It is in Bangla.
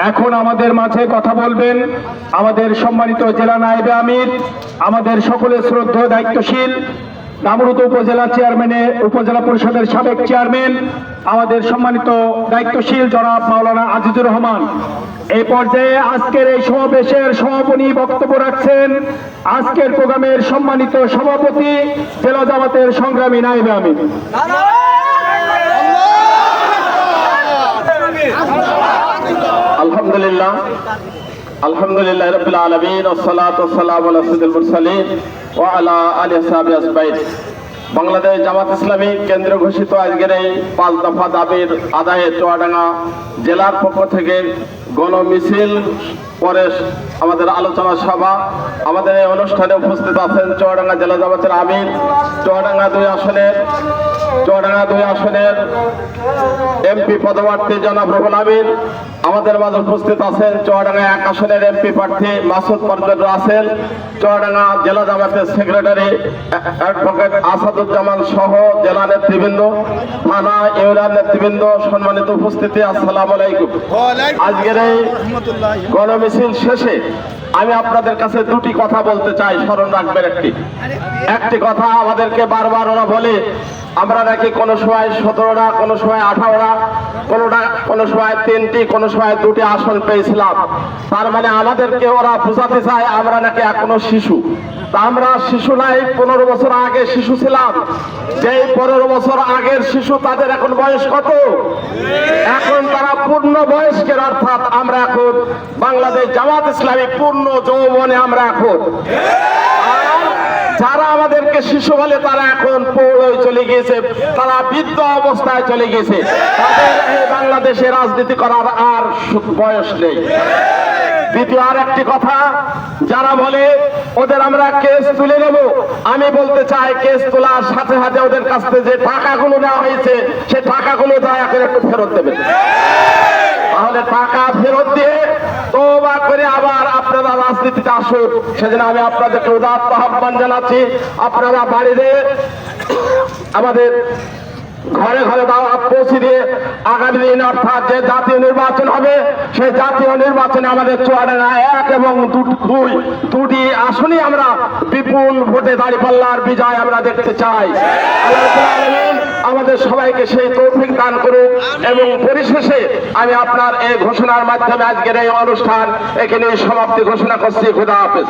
এখন আমাদের মাঝে কথা বলবেন আমাদের সম্মানিত জেলা নায়েবে আমির, আমাদের সকলের শ্রদ্ধেয় দায়িত্বশীল দামোদর উপজেলা চেয়ারম্যানের উপজেলা পরিষদের সাবেক চেয়ারম্যান, আমাদের সম্মানিত দায়িত্বশীল জনাব মাওলানা আজিজুর রহমান। এই পর্যায়ে আজকের এই সমাবেশের সমাপনী বক্তব্য রাখছেন আজকের প্রোগ্রামের সম্মানিত সভাপতি জেলা জামাতের সংগ্রামী নায়েবে আমির। আলহামদুলিল্লাহ আলহামদুলিল্লাহ রাব্বিল আলামিন ওয়াসসালাতু ওয়াসসালামু আলা সাইয়্যিদিল মুরসালিন ওয়া আলা আলিহি ওয়া সাহবিহি আজমাইন। বাংলাদেশ জামাত ইসলামী কেন্দ্র ঘোষিত আজকের এই 5 দফা দাবির আদায়ে চুয়াডাঙ্গা জেলার পক্ষ থেকে গণমিছিল পরে আমাদের আলোচনা সভা। আমাদের এই অনুষ্ঠানে উপস্থিত আছেন চুয়াডাঙ্গা জেলা জামাতের আমির, চুয়াডাঙ্গা 2 আসনের এমপি পদপ্রার্থী জনাব রুহুল আমিন। আমাদের মাঝে উপস্থিত আছেন চুয়াডাঙ্গা 1 আসনের এমপি প্রার্থী মাসুদ পারভেজ রাসেল, চুয়াডাঙ্গা জেলা জামাতের সেক্রেটারি অ্যাডভোকেট আসাদুজ্জামান সহ জেলা নেতৃবৃন্দ, থানা ইউনিয়ন নেতৃবৃন্দ, সম্মানিত উপস্থিতি, আসসালামু আলাইকুম। আজকের এই গণমিছিল শেষে আমি আপনাদের কাছে 2টি কথা বলতে চাই, স্মরণ রাখবেন। একটি কথা আমাদেরকে বারবার ওরা বলে আমরা নাকি কোনো সময় 17টা, কোনো সময় 18টা, কোনো সময় 3টি, কোনো সময় 2টি আসন পেয়েছিলাম। তার মানে আমাদেরকে ওরা বোঝাতে চায় আমরা নাকি এখনো শিশু। তা আমরা শিশু নাই, 15 বছর আগে শিশু ছিলাম। যেই 15 বছর আগের শিশু তাদের এখন বয়স কত? এখন তারা পূর্ণ বয়স্কের, অর্থাৎ আমরা এখন বাংলাদেশ জামাত ইসলামী পূর্ণ যৌবনে আমরা এখন। যারা আমাদেরকে শিশু বলে তারা এখন পৌড়ে চলে গিয়েছে, তারা বৃদ্ধ অবস্থায় চলে গেছে, তাদের এই বাংলাদেশে রাজনীতি করার আর বয়স নেই। দ্বিতীয় আর একটি কথা, যারা বলে ওদের আমরা কেস তুলে নেব, আমি বলতে চাই কেস তোলার সাথে সাথে ওদের কাছ থেকে যে টাকাগুলো নেওয়া হয়েছে সে টাকাগুলো দয়া করে একটু ফেরত দেবেন। তাহলে টাকা ফেরত দিয়ে তওবা করে আবার আপনারা রাজনীতিতে আসুন। সেজন্য আমি আপনাদেরকে উদাত্ত আহ্বান জানাচ্ছি, আপনারা বাড়িতে আমাদের ঘরে ঘরে দাওয়াত পৌঁছে দিয়ে আগামী দিন অর্থাৎ যে জাতীয় নির্বাচন হবে সেই জাতীয় নির্বাচনে আমাদের চুয়াডাঙ্গা 1 এবং 2টি আসনই আমরা বিপুল ভোটে দাঁড়িপাল্লার বিজয় আমরা দেখতে চাই। আমাদের সবাইকে সেই তৌফিক দান করুন। এবং পরিশেষে আমি আপনার এই ঘোষণার মাধ্যমে আজকের এই অনুষ্ঠান এখানে সমাপ্তি ঘোষণা করছি। খুদা হাফেজ।